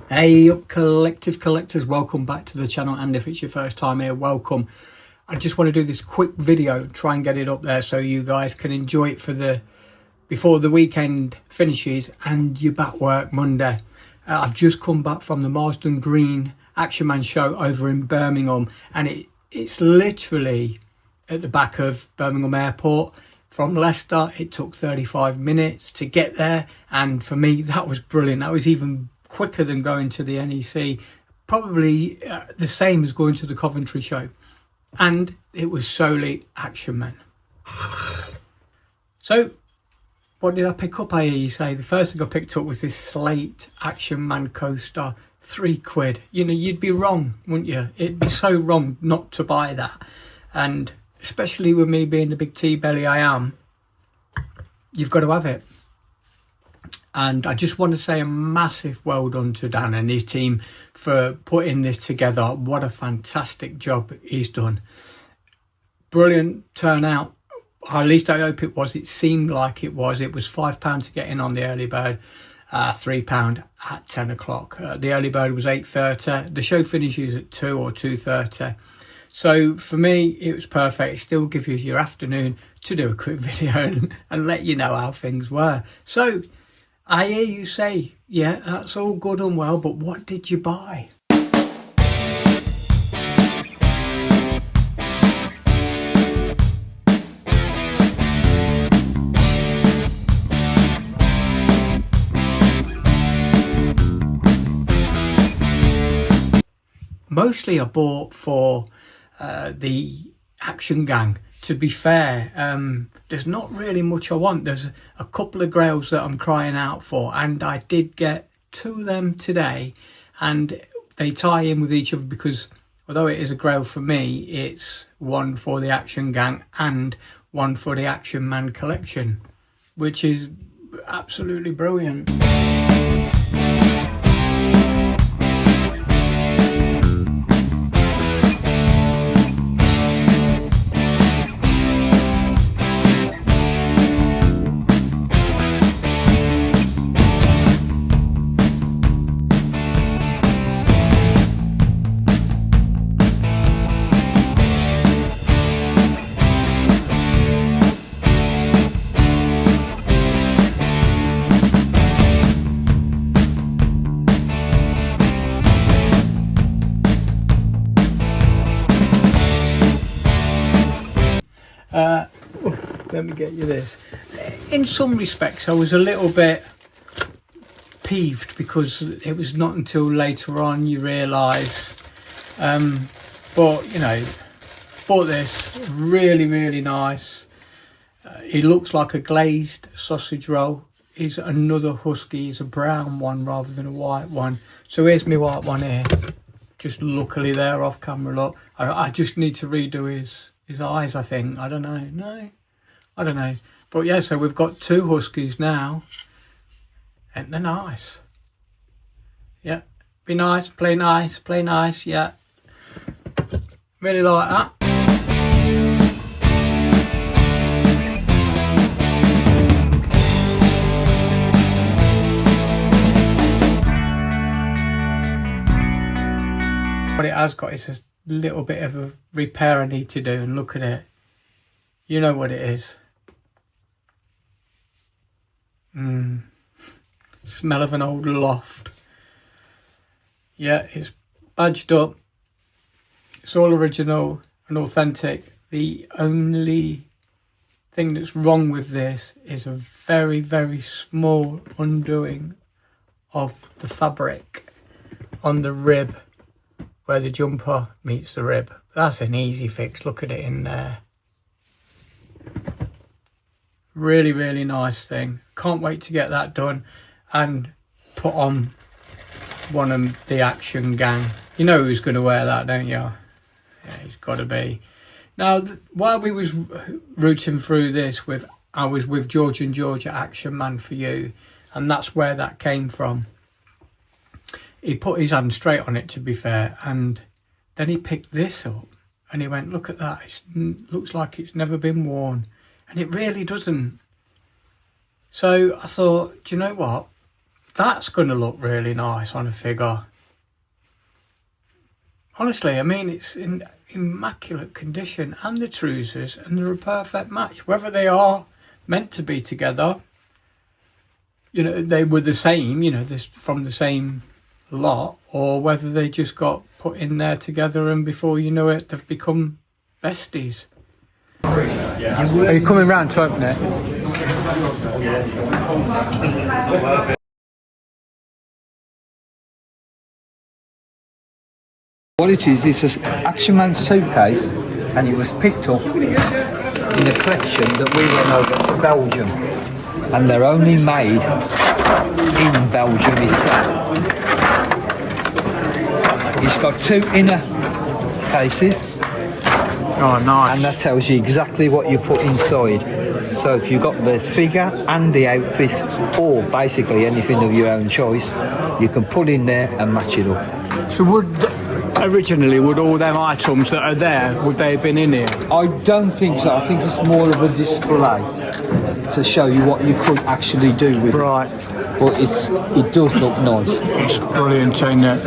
Hey up collective collectors, welcome back to the channel, and if it's your first time here, welcome. I just want to do this quick video, try and get it up there so you guys can enjoy it before the weekend finishes and you're back work Monday. I've just come back from the Marston Green Action show over in Birmingham, and it's literally at the back of Birmingham Airport. From Leicester, it took 35 minutes to get there, and for me that was brilliant. That was even quicker than going to the NEC, probably the same as going to the Coventry show, and it was solely Action Man. So what did I pick up, I hear you say? The first thing I picked up was this Slate Action Man coaster, £3. You know, you'd be wrong, wouldn't you? It'd be so wrong not to buy that, and especially with me being the big T-belly I am, you've got to have it. And I just want to say a massive well done to Dan and his team for putting this together. What a fantastic job he's done. Brilliant turnout. At least I hope it was. It seemed like it was. It was £5 to get in on the early bird, £3 at 10 o'clock. The early bird was 8:30. The show finishes at 2 or 2:30. So for me, it was perfect. It still gives you your afternoon to do a quick video and let you know how things were. So I hear you say, yeah, that's all good and well, but what did you buy? Mostly I bought for the Action Gang. To be fair, there's not really much I want. There's a couple of grails that I'm crying out for, and I did get 2 of them today, and they tie in with each other because although it is a grail for me, it's one for the Action Gang and one for the Action Man collection, which is absolutely brilliant. Let me get you this. In some respects I was a little bit peeved because it was not until later on you realise, but you know, bought this, really nice. It looks like a glazed sausage roll. Is another husky, is a brown one rather than a white one. So here's my white one here, just luckily there off camera. Look, I just need to redo his eyes, I think. I don't know. I don't know. But yeah, so we've got 2 huskies now, and they're nice. Yeah, be nice, play nice, yeah. Really like that. What it has got is a little bit of a repair I need to do, and look at it. You know what it is. Smell of an old loft. Yeah, it's badged up. It's all original and authentic. The only thing that's wrong with this is a very small undoing of the fabric on the rib where the jumper meets the rib. That's an easy fix. Look at it in there. Really nice thing. Can't wait to get that done and put on one of the Action Gang. You know who's going to wear that, don't you? Yeah, he's got to be. Now, while we was rooting through this, I was with George and George at Action Man for You, and that's where that came from. He put his hand straight on it, to be fair, and then he picked this up and he went, look at that, it looks like it's never been worn. And it really doesn't. So I thought, do you know what? That's going to look really nice on a figure. Honestly, I mean, it's in immaculate condition, and the trousers, and they're a perfect match. Whether they are meant to be together, you know, they were the same, you know, this from the same lot, or whether they just got put in there together and before you know it, they've become besties. Are you coming round to open it? What it is, it's an Action Man suitcase, and it was picked up in a collection that we went over to Belgium, and they're only made in Belgium itself. It's got 2 inner cases. Oh, nice. And that tells you exactly what you put inside. So if you've got the figure and the outfit, or basically anything of your own choice, you can put in there and match it up. So originally, would all them items that are there, would they have been in here? I don't think so. I think it's more of a display to show you what you could actually do with right. it. But it does look nice. It's brilliant, ain't it?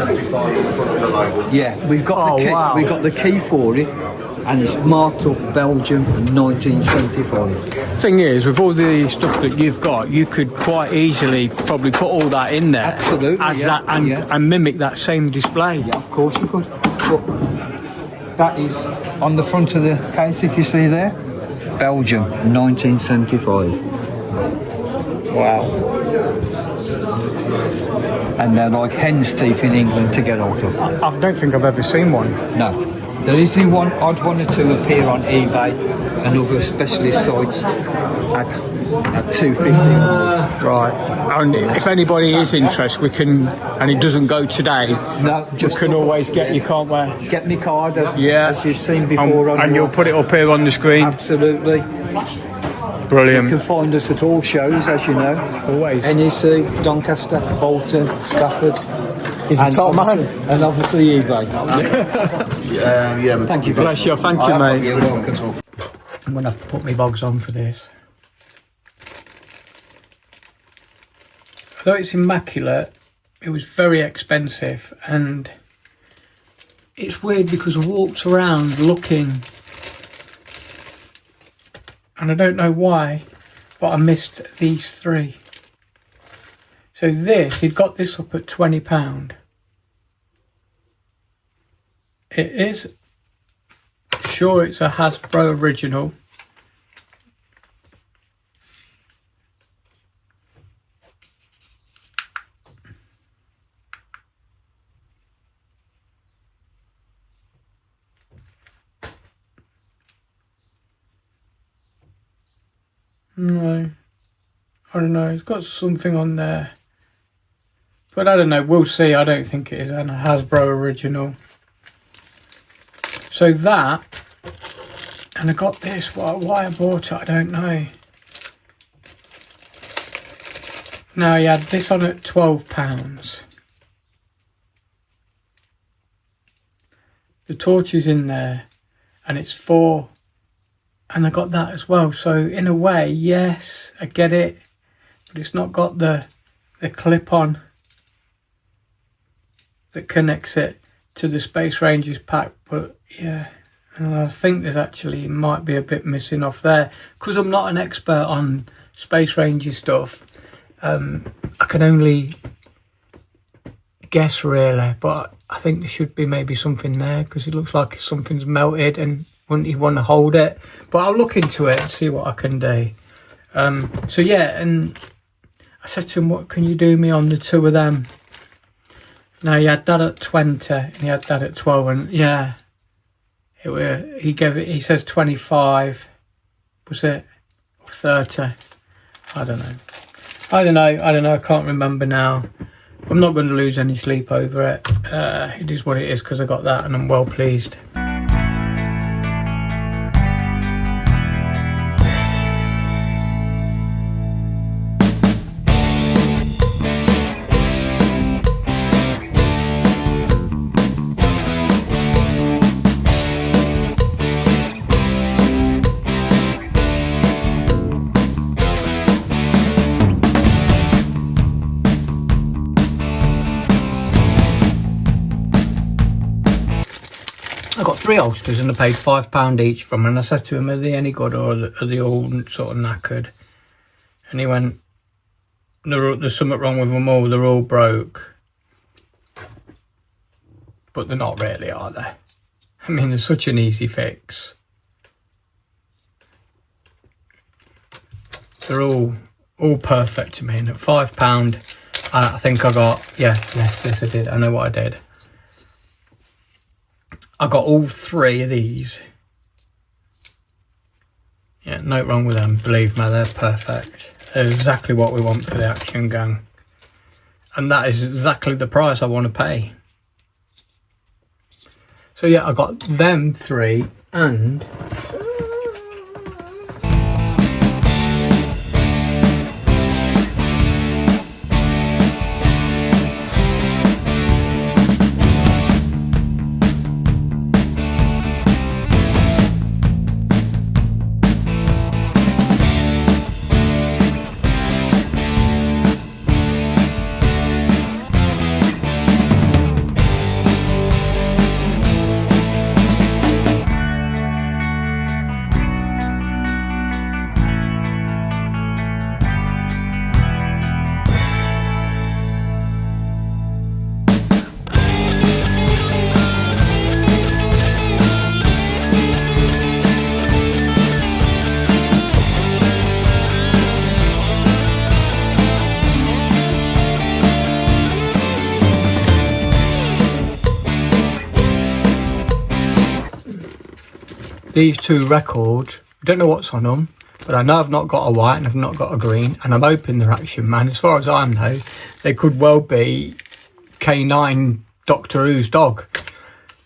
Yeah, we've got the key. Wow. We've got the key for it, and it's marked up Belgium 1975. Thing is, with all the stuff that you've got, you could quite easily probably put all that in there. Absolutely, as that, and mimic that same display. Yeah, of course you could. But that is on the front of the case, if you see there, Belgium 1975. Wow. And they're like hen's teeth in England to get out of. I don't think I've ever seen one. No. There is the one odd one or two appear on eBay and other specialist sites at $250. Right. And if anybody is interested, we can, and it doesn't go today. No, just we can always get you, can't we? Get me card as you've seen before. And you'll put it up here on the screen. Absolutely. Brilliant. You can find us at all shows, as you know. Always. NEC, Doncaster, Bolton, Stafford. He's a top man. And obviously eBay. Yeah. Thank you. Bless you. Thank you, mate. You're welcome. I'm going to have to put my bogs on for this. Although it's immaculate, it was very expensive, and it's weird because I walked around looking, and I don't know why, but I missed these 3. So this, he'd got this up at £20. It is, sure, it's a Hasbro original. No, I don't know, it's got something on there. But I don't know, we'll see. I don't think it is a Hasbro original. So that, and I got this, why I bought it, I don't know. Now he had this on at £12. The torch is in there, and it's 4. And I got that as well. So in a way, yes, I get it, but it's not got the clip on that connects it to the Space Rangers pack. But yeah, and I think there's actually might be a bit missing off there, because I'm not an expert on Space Ranger stuff. I can only guess really, but I think there should be maybe something there, because it looks like something's melted and wouldn't you want to hold it? But I'll look into it and see what I can do. So yeah, and I said to him, what can you do me on the 2 of them? Now he had that at 20 and he had that at 12, and yeah, he gave it, he says 25, was it? Or 30? I don't know, I can't remember now. I'm not going to lose any sleep over it. It is what it is, because I got that and I'm well pleased. I got 3 holsters and I paid £5 each from them. And I said to him, are they any good, or are they all sort of knackered? And he went, there's something wrong with them all, they're all broke. But they're not really, are they? I mean, they're such an easy fix. They're all perfect to me. And at £5, I think I got, yes I did, I know what I did. I got all 3 of these. Yeah, no wrong with them, believe me, they're perfect. They're exactly what we want for the Action Gang. And that is exactly the price I want to pay. So yeah, I got them 3 and... These 2 records, I don't know what's on them, but I know I've not got a white and I've not got a green, and I'm hoping they're Action Man. As far as I know, they could well be K9 Doctor Who's dog.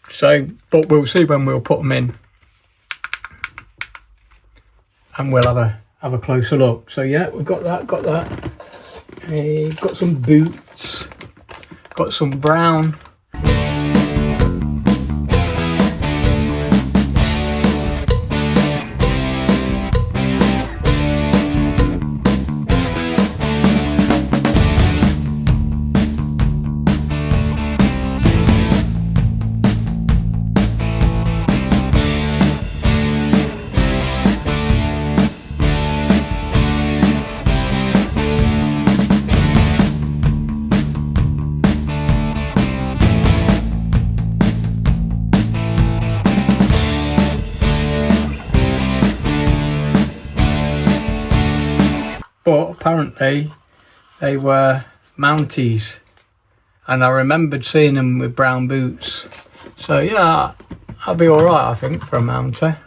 So, but we'll see when we'll put them in, and we'll have a closer look. So yeah, we've got that. Got some boots, got some brown. But apparently they were Mounties, and I remembered seeing them with brown boots. So yeah, I'll be alright, I think, for a Mountie.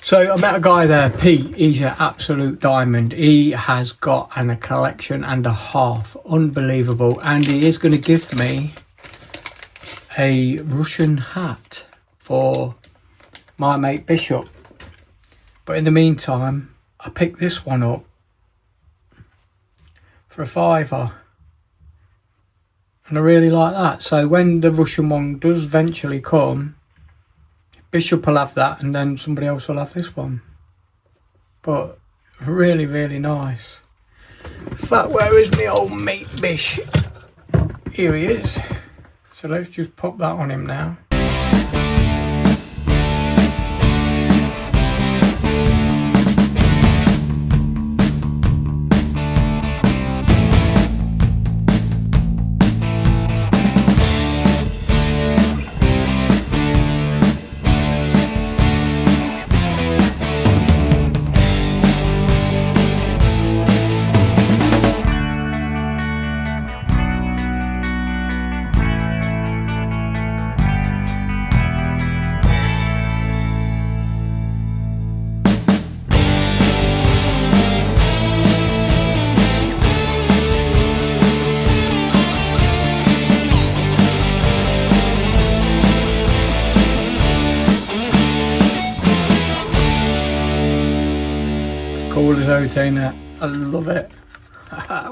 So I met a guy there, Pete. He's an absolute diamond. He has got a collection and a half. Unbelievable. And he is going to give me a Russian hat for my mate Bishop. But in the meantime, I picked this one up for £5. And I really like that. So when the Russian one does eventually come, Bishop will have that, and then somebody else will have this one. But really, really nice. In fact, where is my old mate Bish? Here he is. So let's just pop that on him now. cool as out, ain't it? I love it.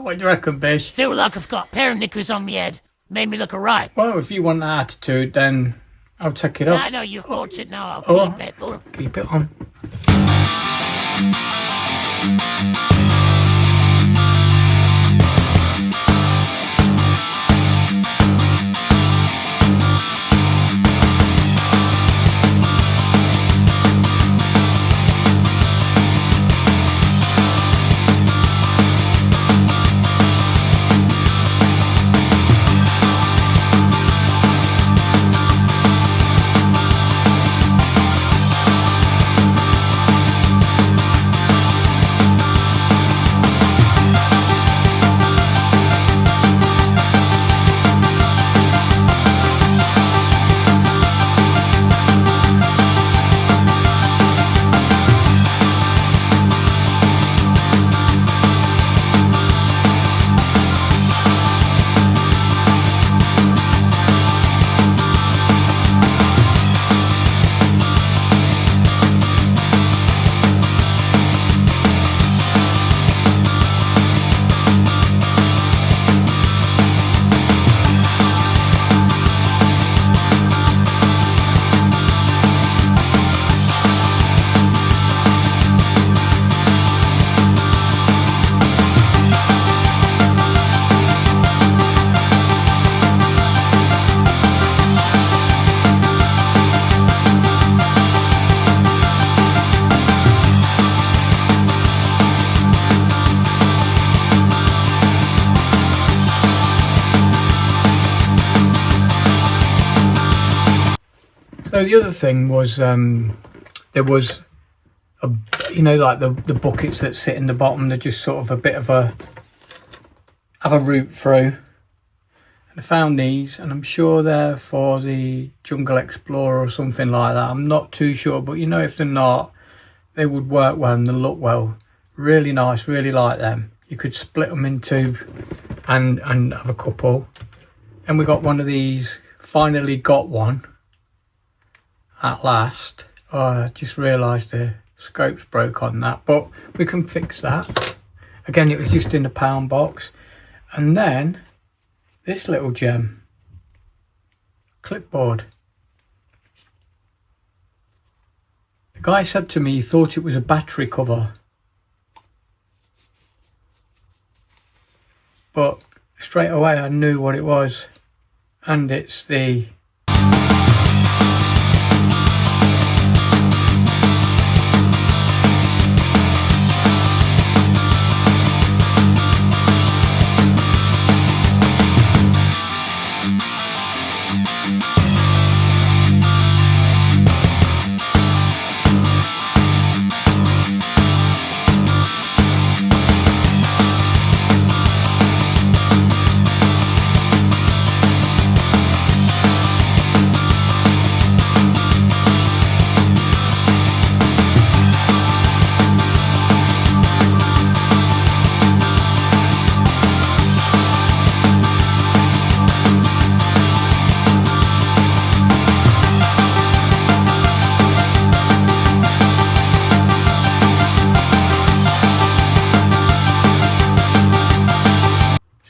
What do you reckon, Bish? Feel like I've got a pair of knickers on my head. Made me look alright. Well, if you want that attitude, then I'll take it off. I know you've got it now. Oh. I'll keep it. Keep it on. So the other thing was there was a, you know, like the buckets that sit in the bottom, they're just sort of a bit of a route through. And I found these, and I'm sure they're for the Jungle Explorer or something like that. I'm not too sure, but you know, if they're not, they would work well and they look well. Really nice, really like them. You could split them in two and have a couple. And we got one of these, finally got one at last. Oh, I just realised the scopes broke on that, but we can fix that. Again, it was just in a pound box. And then this little gem, clipboard. The guy said to me he thought it was a battery cover, but straight away I knew what it was, and it's the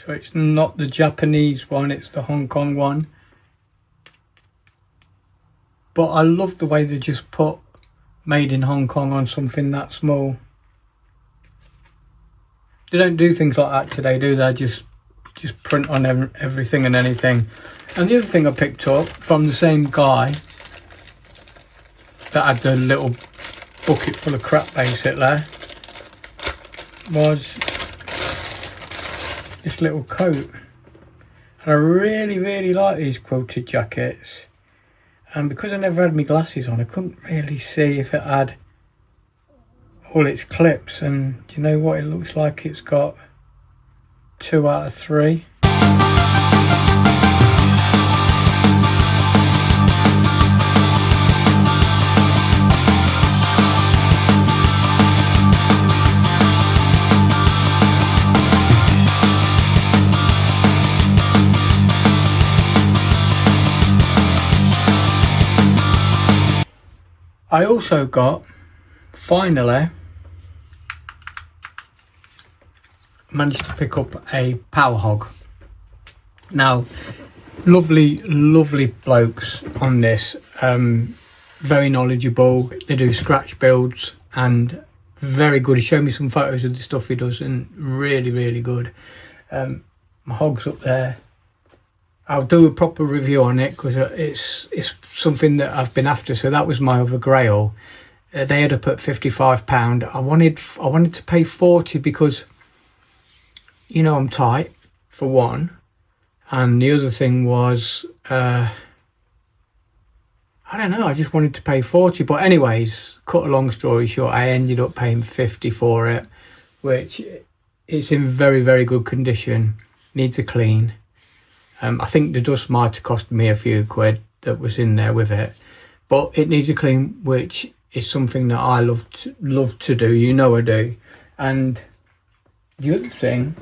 so it's not the Japanese one, it's the Hong Kong one. But I love the way they just put made in Hong Kong on something that small. They don't do things like that today, do they? Just print on everything and anything. And the other thing I picked up from the same guy that had the little bucket full of crap basically was this little coat. And I really like these quilted jackets. And because I never had my glasses on, I couldn't really see if it had all its clips. And do you know what? It looks like it's got 2 out of 3. I also got, finally, managed to pick up a power hog. Now, lovely blokes on this, very knowledgeable. They do scratch builds and very good. He showed me some photos of the stuff he does and really good. My hog's up there. I'll do a proper review on it because it's something that I've been after. So that was my other grail. They had up at £55. I wanted to pay 40 because, you know, I'm tight for one, and the other thing was I don't know, I just wanted to pay 40. But anyways, cut a long story short, I ended up paying 50 for it, which it's in very good condition. Needs a clean. I think the dust might have cost me a few quid that was in there with it, but it needs a clean, which is something that I love to do. You know I do. And the other thing,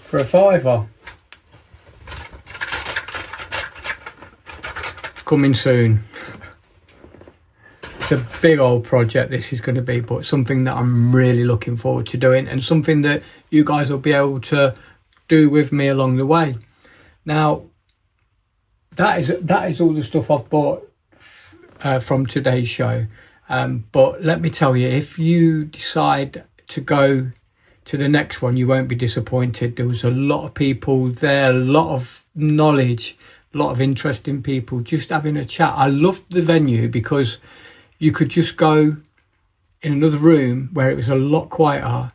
for a £5, coming soon. It's a big old project this is going to be, but something that I'm really looking forward to doing, and something that you guys will be able to do with me along the way. Now, that is all the stuff I've bought from today's show. But let me tell you, if you decide to go to the next one, you won't be disappointed. There was a lot of people there, a lot of knowledge, a lot of interesting people just having a chat. I loved the venue because you could just go in another room where it was a lot quieter,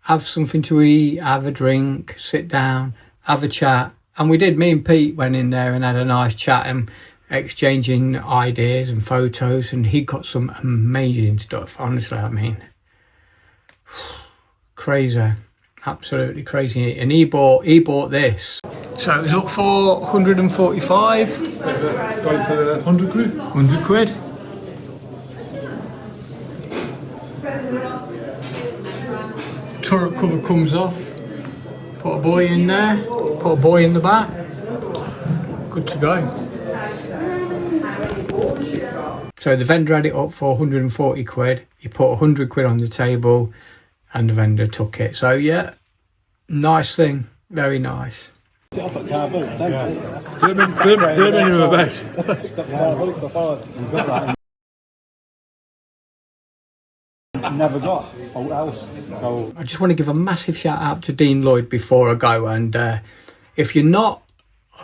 have something to eat, have a drink, sit down, have a chat. And we did. Me and Pete went in there and had a nice chat and exchanging ideas and photos, and he got some amazing stuff, honestly. I mean, crazy, absolutely crazy. And he bought this, so it was up for 145. Go for 100 quid. 100 quid. Turret cover comes off, put a buoy in there, put a buoy in the back, good to go. So the vendor had it up for 140 quid, he put 100 quid on the table and the vendor took it. So yeah, nice thing, very nice. Do you remember about? Never got else. So I just want to give a massive shout out to Dean Lloyd before I go, and if you're not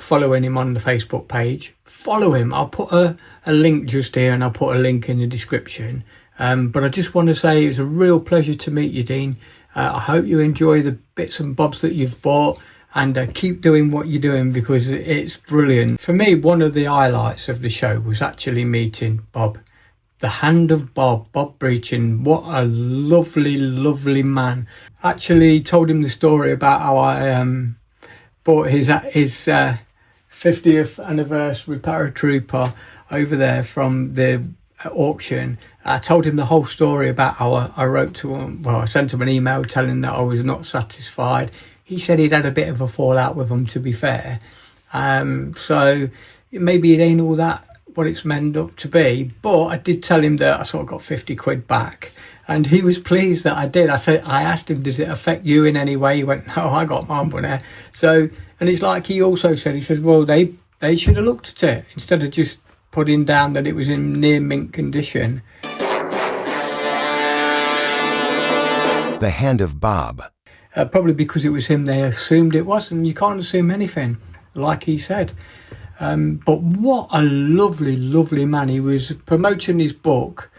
following him on the Facebook page, follow him. I'll put a link just here and I'll put a link in the description. But I just want to say it was a real pleasure to meet you, Dean. I hope you enjoy the bits and bobs that you've bought, and keep doing what you're doing because it's brilliant. For me, one of the highlights of the show was actually meeting Bob. The hand of Bob Breachin. What a lovely man. Actually told him the story about how I bought his 50th anniversary paratrooper over there from the auction. I told him the whole story about how I wrote to him. Well, I sent him an email telling him that I was not satisfied. He said he'd had a bit of a fallout with him, to be fair. So maybe it ain't all that what it's meant up to be. But I did tell him that I sort of got 50 quid back, and he was pleased that I did. I asked him, does it affect you in any way? He went, no, I got my money. So, and it's like he also said, he says, well, they should have looked at it instead of just putting down that it was in near mint condition. The Hand of Bob. Probably because it was him, they assumed it was, and you can't assume anything, like he said. But what a lovely, lovely man. He was promoting his book.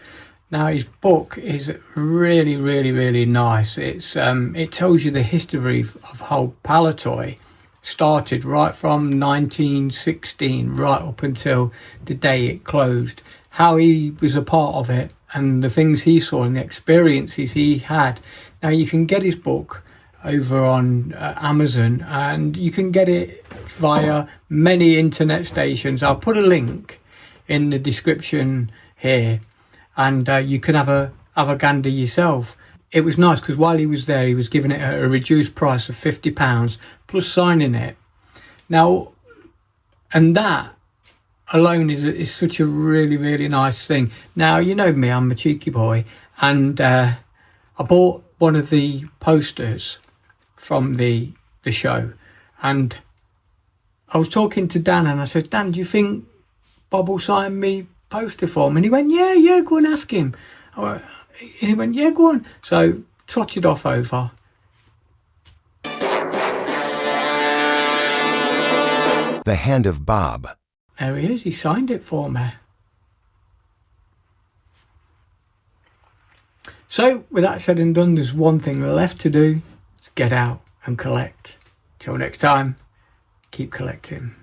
Now, his book is really, really, really nice. It tells you the history of how Palatoy started right from 1916 right up until the day it closed, how he was a part of it and the things he saw and the experiences he had. Now, you can get his book over on Amazon, and you can get it via many internet stations. I'll put a link in the description here, and you can have a gander yourself. It was nice because while he was there, he was giving it at a reduced price of £50 plus signing it. Now, and that alone is such a really, really nice thing. Now, you know me, I'm a cheeky boy, and I bought one of the posters from the show, and I was talking to Dan, and I said, Dan, do you think Bob will sign me poster for me? And he went, yeah, go and ask him. And he went, yeah, go on. So trotted off over. The Hand of Bob. There he is, he signed it for me. So with that said and done, there's one thing left to do. Get out and collect. Till next time, keep collecting.